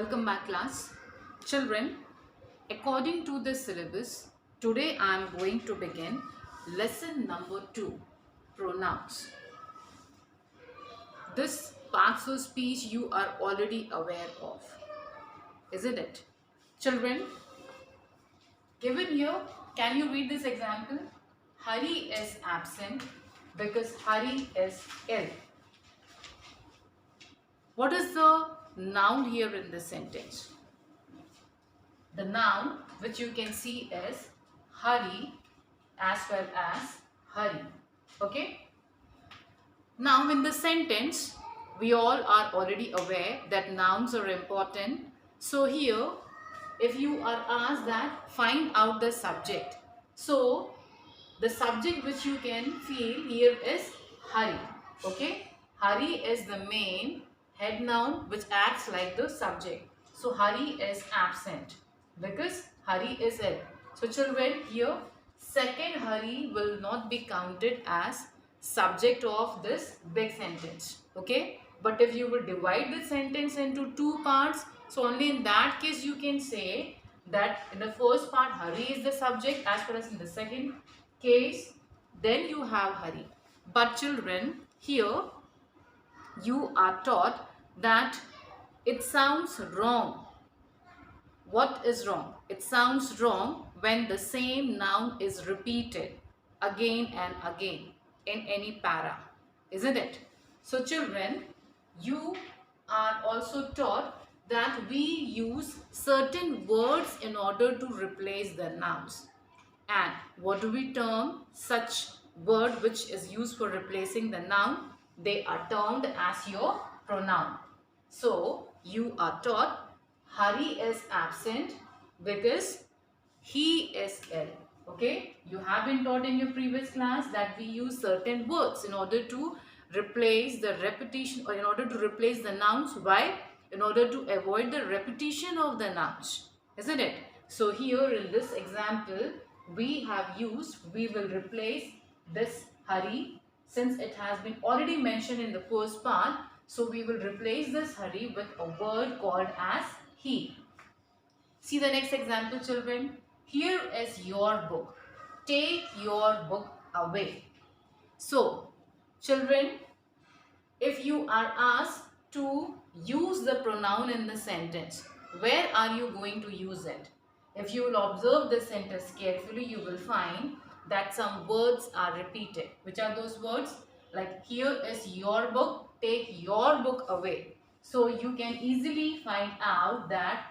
Welcome back, class. Children, according to the syllabus, today I am going to begin lesson number 2, pronouns. This parts of speech you are already aware of, isn't it? Children, given here, can you read this example? Hari is absent because Hari is ill. What is the noun here in this sentence? The noun which you can see is Hari as well as hurry. Okay. Now in the sentence, we all are already aware that nouns are important. So here, if you are asked that find out the subject. So the subject which you can feel here is hurry. Okay. Hurry is the main head noun which acts like the subject. So Hari is absent because Hari is ill. So children, here second Hari will not be counted as subject of this big sentence. Okay. But if you will divide the sentence into two parts, so only in that case you can say that in the first part Hari is the subject, as well as in the second case then you have Hari. But children, here you are taught that it sounds wrong. What is wrong? It sounds wrong when the same noun is repeated again and again in any para, isn't it? So children, you are also taught that we use certain words in order to replace the nouns. And what do we term such word which is used for replacing the noun? They are termed as your pronoun. So you are taught Hari is absent because he is ill. Okay, you have been taught in your previous class that we use certain words in order to replace the repetition, or in order to replace the nouns. Why? In order to avoid the repetition of the nouns, isn't it? So here in this example, we will replace this Hari, since it has been already mentioned in the first part. So we will replace this Hari with a word called as he. See the next example, children. Here is your book. Take your book away. So, children, if you are asked to use the pronoun in the sentence, where are you going to use it? If you will observe the sentence carefully, you will find that some words are repeated. Which are those words? Like, here is your book, take your book away. So you can easily find out that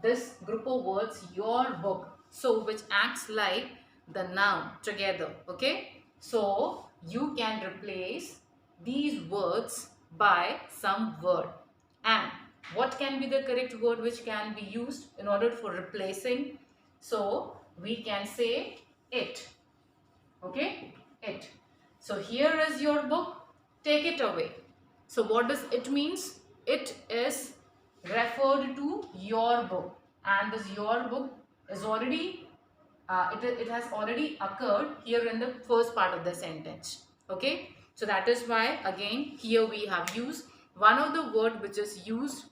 this group of words, your book, so which acts like the noun together. Okay. So you can replace these words by some word. And what can be the correct word which can be used in order for replacing? So we can say it. Okay, it. So here is your book, take it away. So what does it means? It is referred to your book, and this your book is already it has already occurred here in the first part of the sentence. Okay, so that is why again here we have used one of the word which is used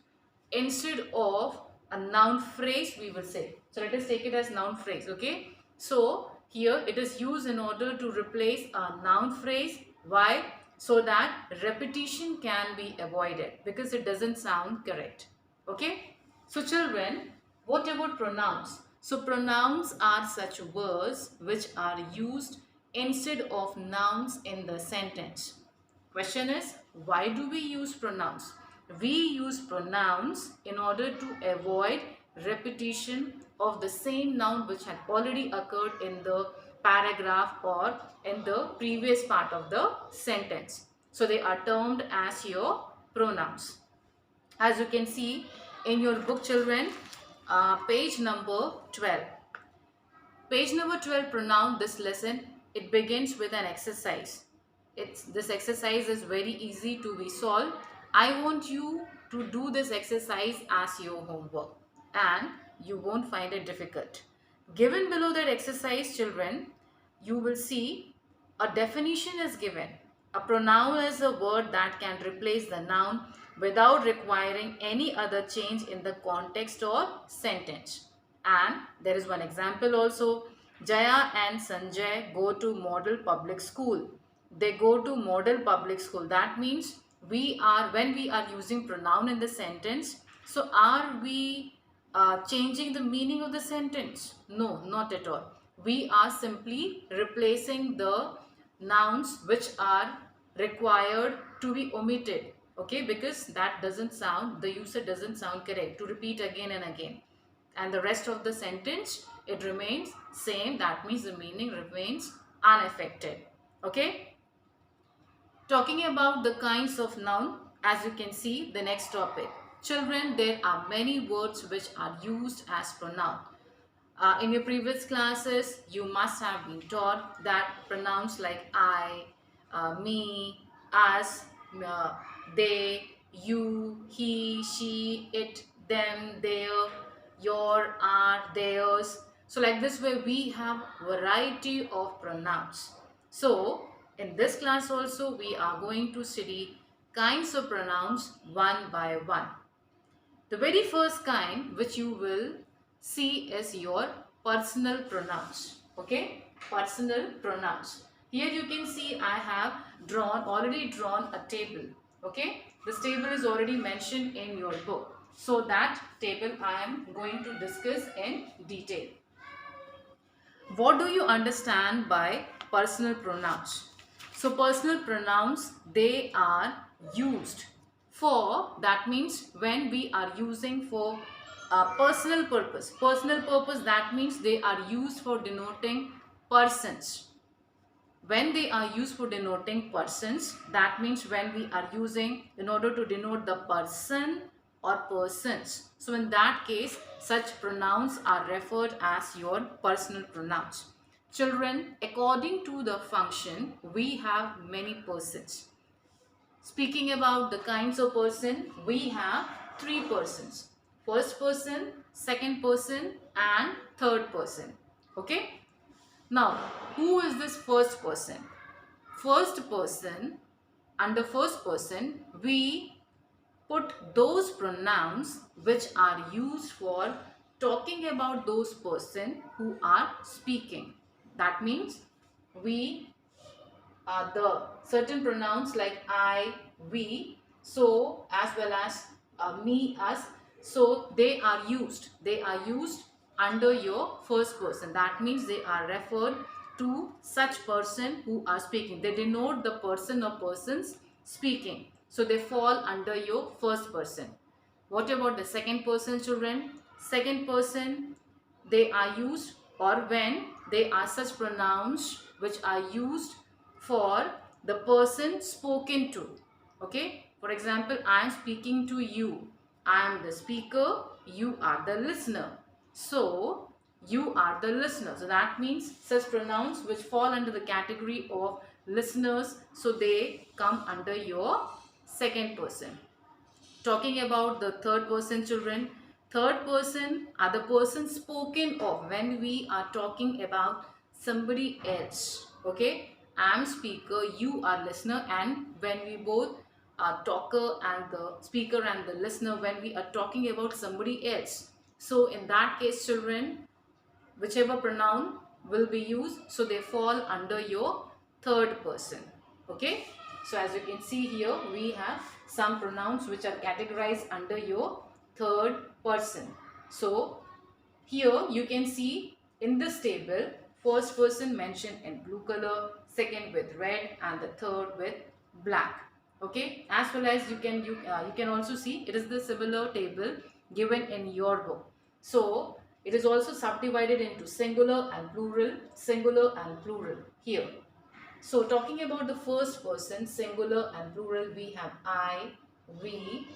instead of a noun phrase, we will say. So let us take it as noun phrase. Okay, so here it is used in order to replace a noun phrase. Why? So that repetition can be avoided, because it doesn't sound correct. Okay, so children, what about pronouns? So pronouns are such words which are used instead of nouns in the sentence. Question is, why do we use pronouns? We use pronouns in order to avoid repetition of the same noun which had already occurred in the paragraph or in the previous part of the sentence. So they are termed as your pronouns. As you can see in your book, children, page number 12. Page number 12, pronoun, this lesson, it begins with an exercise. This exercise is very easy to be solved. I want you to do this exercise as your homework, and you won't find it difficult. Given below that exercise, children, you will see a definition is given. A pronoun is a word that can replace the noun without requiring any other change in the context or sentence. And there is one example also. Jaya and Sanjay go to model public school. They go to model public school. That means when we are using pronoun in the sentence, so are we changing the meaning of the sentence? No, not at all. We are simply replacing the nouns which are required to be omitted, okay, because that doesn't sound, the user doesn't sound correct to repeat again and again, and the rest of the sentence, it remains same. That means the meaning remains unaffected. Okay, talking about the kinds of noun, as you can see the next topic, children, there are many words which are used as pronoun. In your previous classes, you must have been taught that pronouns like I, me, us, they, you, he, she, it, them, their, your, our, theirs. So like this way we have variety of pronouns. So in this class also we are going to study kinds of pronouns one by one. The very first kind which you will see is your personal pronouns. Okay, personal pronouns. Here you can see I have already drawn a table. Okay, this table is already mentioned in your book. So that table I am going to discuss in detail. What do you understand by personal pronouns? So personal pronouns, they are used for, that means when we are using for a personal purpose. Personal purpose, that means they are used for denoting persons. When they are used for denoting persons, that means when we are using in order to denote the person or persons. So in that case, such pronouns are referred as your personal pronouns. Children, according to the function, we have many persons. Speaking about the kinds of person, we have three persons. First person, second person and third person. Okay? Now, who is this first person? First person, under first person, we put those pronouns which are used for talking about those person who are speaking. That means we the certain pronouns like I, we, so as well as me, us. So they are used. They are used under your first person. That means they are referred to such person who are speaking. They denote the person or persons speaking. So they fall under your first person. What about the second person, children? Second person, they are used, or when they are such pronouns which are used for the person spoken to. Okay, for example, I am speaking to you. I am the speaker, you are the listener. So you are the listener. So that means such pronouns which fall under the category of listeners, so they come under your second person. Talking about the third person, children, third person are the person spoken of when we are talking about somebody else. Okay, I am speaker, you are listener, and when we both are talker and the speaker and the listener, when we are talking about somebody else, so in that case, children, whichever pronoun will be used, so they fall under your third person. Okay, so as you can see here, we have some pronouns which are categorized under your third person. So here you can see in this table, first person mentioned in blue color, second with red, and the third with black. Okay, as well as you can also see it is the similar table given in your book. So it is also subdivided into singular and plural here. So talking about the first person, singular and plural, we have I, we,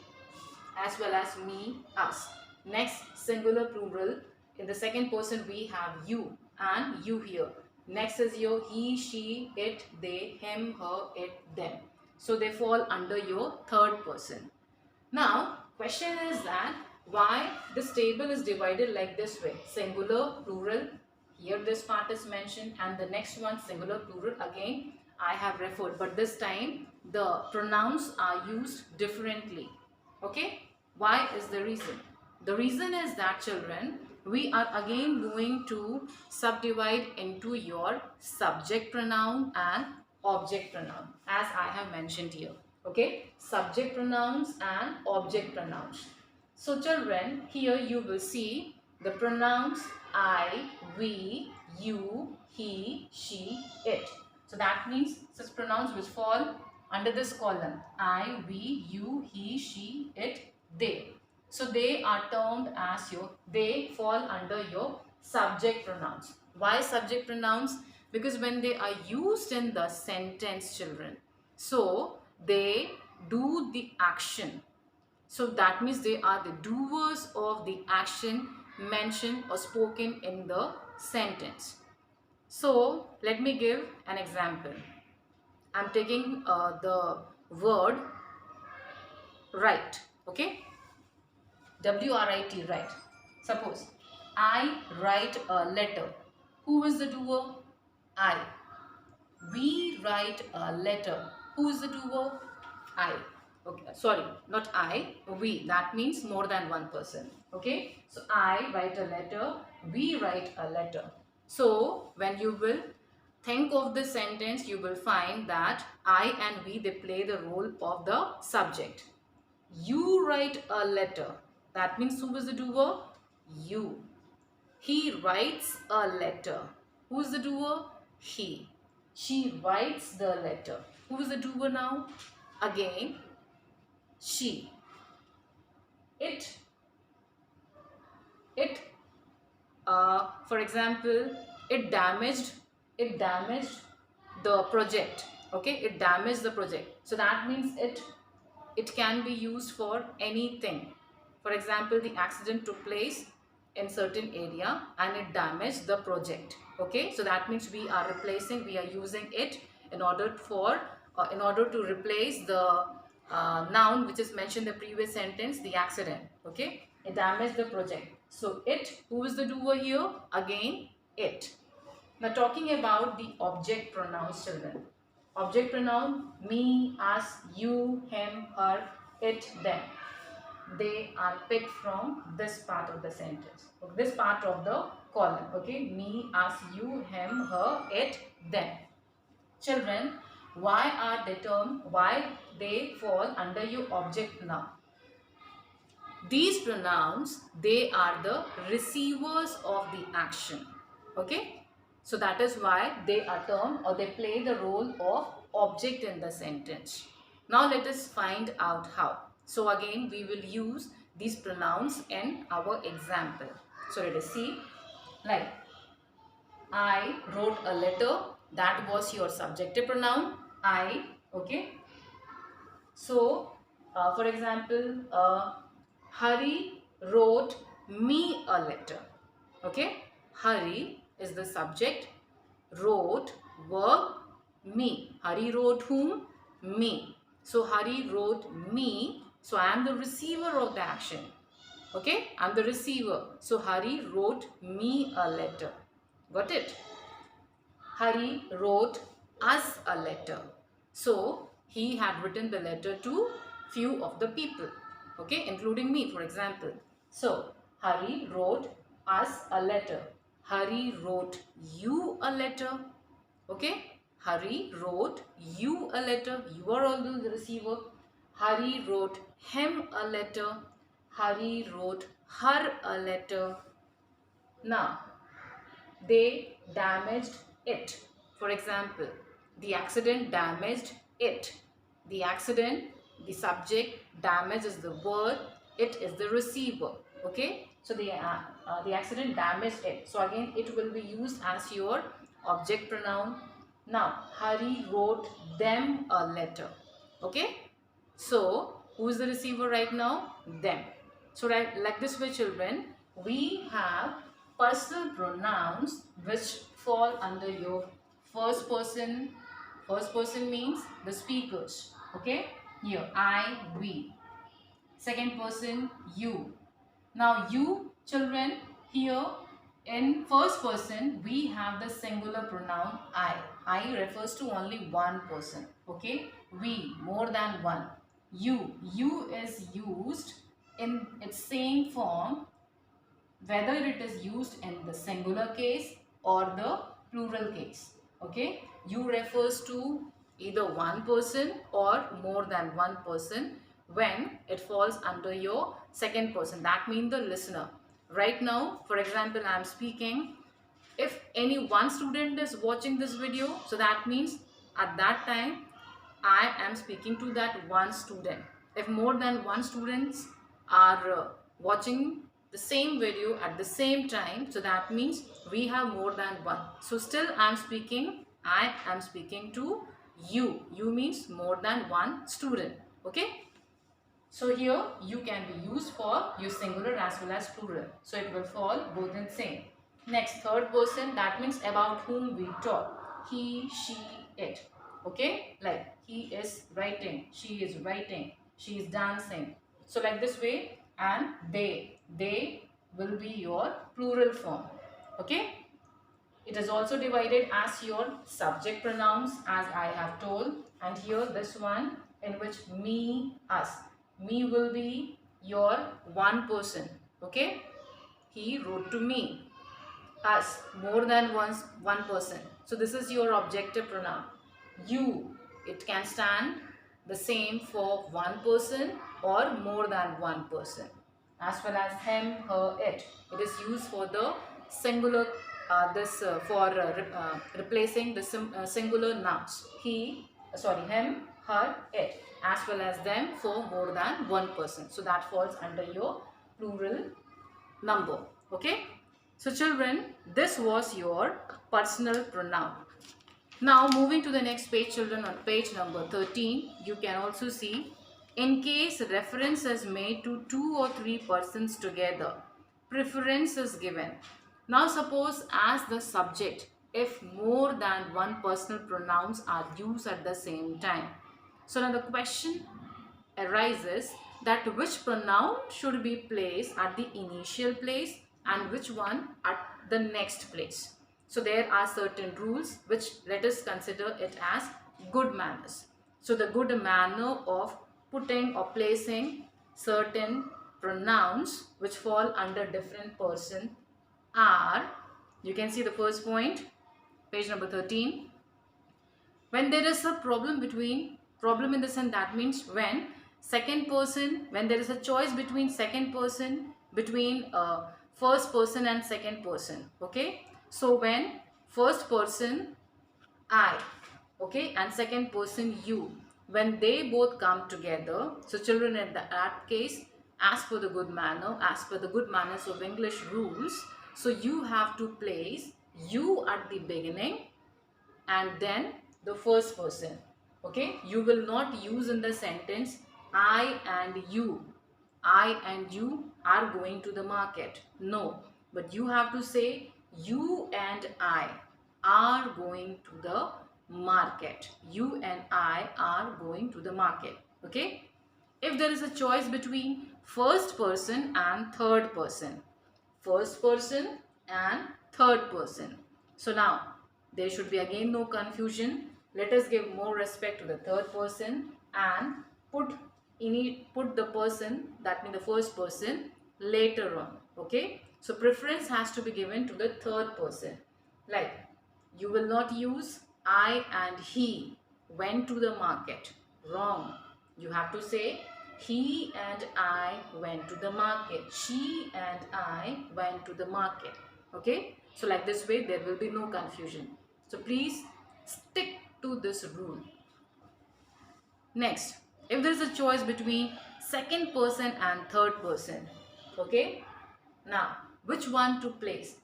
as well as me, us. Next, singular plural, in the second person we have you and you here. Next is your he, she, it, they, him, her, it, them. So they fall under your third person. Now, question is that why this table is divided like this way? Singular, plural, here this part is mentioned, and the next one singular, plural, again I have referred, but this time the pronouns are used differently. Okay, why is the reason? The reason is that, children, we are again going to subdivide into your subject pronoun and object pronoun, as I have mentioned here. Okay, subject pronouns and object pronouns. So children, here you will see the pronouns I, we, you, he, she, it. So that means such pronouns which fall under this column: I, we, you, he, she, it, they. So they are termed as they fall under your subject pronouns. Why subject pronouns? Because when they are used in the sentence, children, so they do the action. So that means they are the doers of the action mentioned or spoken in the sentence. So let me give an example. I'm taking the word write. Okay, W-R-I-T, write. Suppose I write a letter. Who is the doer? I. We write a letter. Who is the doer? I. Okay, sorry, not I, we. That means more than one person. Okay, so I write a letter, we write a letter. So when you will think of the sentence, you will find that I and we, they play the role of the subject. You write a letter. That means who is the doer? You. He writes a letter. Who is the doer? He. She writes the letter. Who is the doer now? Again, she. It. It. For example, it damaged. It damaged the project. Okay, it damaged the project. So that means it can be used for anything. For example, the accident took place in certain area and it damaged the project. Okay, so that means we are using it in order to replace the noun which is mentioned in the previous sentence, the accident. Okay, it damaged the project. So it, who is the doer here? Again, it. Now talking about the object pronouns, children. Object pronoun: me, us, you, him, her, it, them. They are picked from this part of the sentence, this part of the column. Okay, me, us, you, him, her, it, them. Children, why they fall under your object now? These pronouns, they are the receivers of the action. Okay, so that is why they are termed, or they play the role of object in the sentence. Now let us find out how. So again, we will use these pronouns in our example. So let us see. Like, I wrote a letter. That was your subjective pronoun, I. Okay, so for example, Hari wrote me a letter. Okay, Hari is the subject, wrote, verb, me. Hari wrote whom? Me. So Hari wrote me. So I am the receiver of the action. Okay, I am the receiver. So Hari wrote me a letter. Got it? Hari wrote us a letter. So he had written the letter to few of the people. Okay, including me, for example. So Hari wrote us a letter. Hari wrote you a letter. Okay, Hari wrote you a letter. You are also the receiver. Hari wrote him a letter. Hari wrote her a letter. Now, they damaged it. For example, the accident damaged it. The accident, the subject, damage is the word, it is the receiver. Okay, so the accident damaged it. So again, it will be used as your object pronoun. Now, Hari wrote them a letter. Okay, so who is the receiver right now? Them. So like this way, children, we have personal pronouns which fall under your first person. First person means the speakers. Okay, here I, we. Second person, you. Now you, children, here in first person we have the singular pronoun I. I refers to only one person. Okay, we, more than one. You is used in its same form whether it is used in the singular case or the plural case. Okay, you refers to either one person or more than one person when it falls under your second person. That means the listener. Right now, for example, I am speaking. If any one student is watching this video, so that means at that time I am speaking to that one student. If more than one students are watching the same video at the same time, so that means we have more than one. So still I am speaking to you. You means more than one student. Okay. So here you can be used for your singular as well as plural. So it will fall both in same. Next, third person, that means about whom we talk. He, she, it. Okay, like he is writing, she is writing, she is dancing. So like this way, and they will be your plural form. Okay. It is also divided as your subject pronouns as I have told, and here this one in which me, us. Me will be your one person. Okay. He wrote to me. Us, more than one person. So this is your objective pronoun. You, it can stand the same for one person or more than one person. As well as him, her, it. It is used for the singular, replacing the singular nouns. Him, her, it. As well as them for more than one person. So that falls under your plural number. Okay. So children, this was your personal pronoun. Now moving to the next page, children, on page number 13, you can also see, in case reference is made to 2 or 3 persons together, preference is given. Now suppose as the subject, if more than one personal pronouns are used at the same time. So now the question arises that which pronoun should be placed at the initial place and which one at the next place. So there are certain rules which let us consider it as good manners. So the good manner of putting or placing certain pronouns which fall under different person are, you can see the first point, page number 13. When there is a problem in the sense, that means when there is a choice between second person, between first person and second person. Okay. So when first person I, okay, and second person you, when they both come together, so children, in that case, as per the good manners of English rules, so you have to place you at the beginning and then the first person. Okay, you will not use in the sentence I and you are going to the market. No, but you have to say you and I are going to the market. You and I are going to the market. Okay. If there is a choice between first person and third person, first person and third person, so now there should be again no confusion. Let us give more respect to the third person and put the person, that means the first person, later on. Okay. So preference has to be given to the third person. Like you will not use I and he went to the market. Wrong. You have to say he and I went to the market. She and I went to the market. Okay. So like this way there will be no confusion. So please stick to this rule. Next, if there is a choice between second person and third person, okay, now which one to place?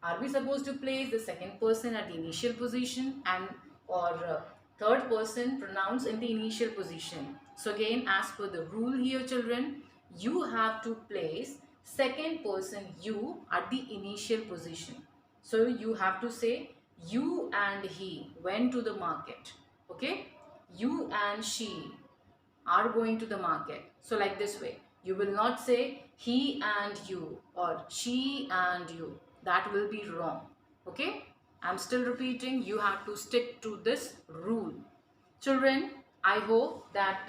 Are we supposed to place the second person at the initial position and or third person pronouns in the initial position? So again, as per the rule here, children, you have to place second person you at the initial position. So you have to say you and he went to the market. Okay, you and she are going to the market. So like this way, you will not say he and you or she and you. That will be wrong. Okay, I'm still repeating, you have to stick to this rule. Children, I hope that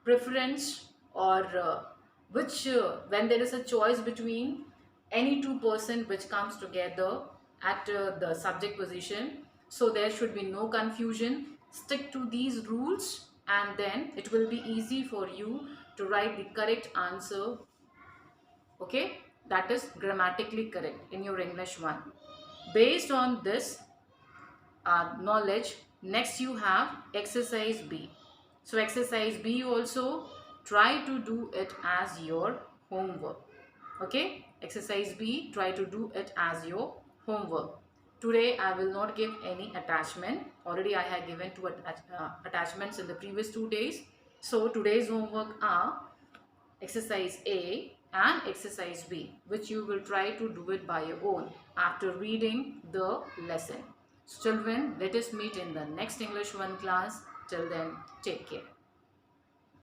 preference, or when there is a choice between any two person which comes together at the subject position, so there should be no confusion. Stick to these rules and then it will be easy for you to write the correct answer. Okay, that is grammatically correct in your English 1. Based on this knowledge, next you have exercise B. So exercise B also, try to do it as your homework. Okay, exercise B, try to do it as your homework. Today I will not give any attachment. Already I have given two attachments in the previous 2 days. So today's homework are exercise A and exercise B, which you will try to do it by your own after reading the lesson. So children, let us meet in the next English 1 class. Till then, take care.